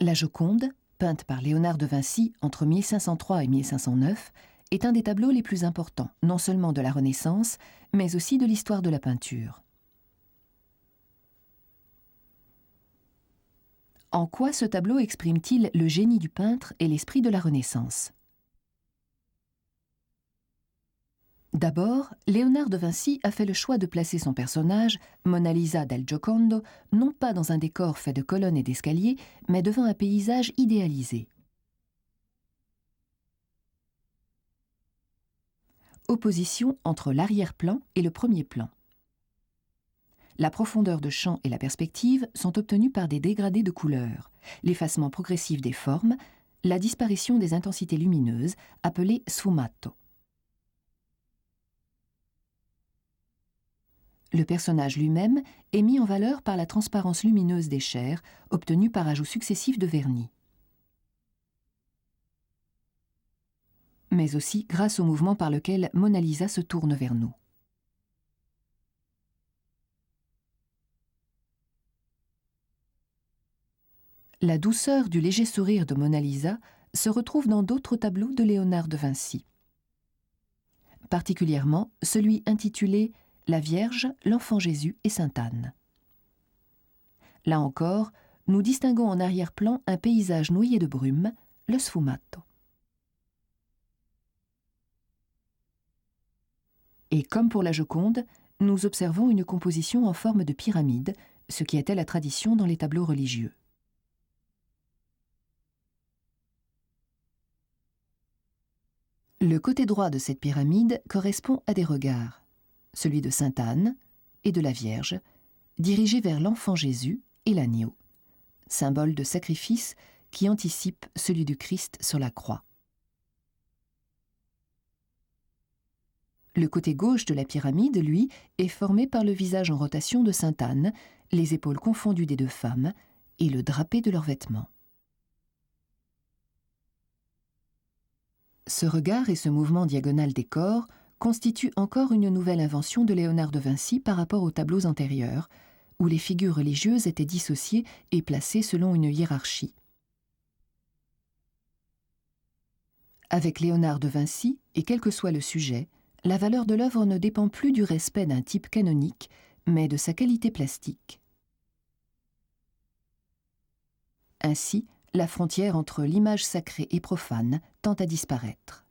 La Joconde, peinte par Léonard de Vinci entre 1503 et 1509, est un des tableaux les plus importants, non seulement de la Renaissance, mais aussi de l'histoire de la peinture. En quoi ce tableau exprime-t-il le génie du peintre et l'esprit de la Renaissance? D'abord, Léonard de Vinci a fait le choix de placer son personnage, Mona Lisa del Giocondo, non pas dans un décor fait de colonnes et d'escaliers, mais devant un paysage idéalisé. Opposition entre l'arrière-plan et le premier plan. La profondeur de champ et la perspective sont obtenues par des dégradés de couleurs, l'effacement progressif des formes, la disparition des intensités lumineuses, appelées sfumato. Le personnage lui-même est mis en valeur par la transparence lumineuse des chairs, obtenue par ajout successif de vernis. Mais aussi grâce au mouvement par lequel Mona Lisa se tourne vers nous. La douceur du léger sourire de Mona Lisa se retrouve dans d'autres tableaux de Léonard de Vinci. Particulièrement celui intitulé « La Vierge, l'Enfant Jésus et Sainte Anne ». Là encore, nous distinguons en arrière-plan un paysage noyé de brume, le sfumato. Et comme pour la Joconde, nous observons une composition en forme de pyramide, ce qui était la tradition dans les tableaux religieux. Le côté droit de cette pyramide correspond à des regards, celui de Sainte Anne et de la Vierge, dirigés vers l'enfant Jésus et l'agneau, symbole de sacrifice qui anticipe celui du Christ sur la croix. Le côté gauche de la pyramide, lui, est formé par le visage en rotation de Sainte Anne, les épaules confondues des deux femmes et le drapé de leurs vêtements. Ce regard et ce mouvement diagonal des corps constituent encore une nouvelle invention de Léonard de Vinci par rapport aux tableaux antérieurs, où les figures religieuses étaient dissociées et placées selon une hiérarchie. Avec Léonard de Vinci, et quel que soit le sujet, la valeur de l'œuvre ne dépend plus du respect d'un type canonique, mais de sa qualité plastique. Ainsi, la frontière entre l'image sacrée et profane tend à disparaître.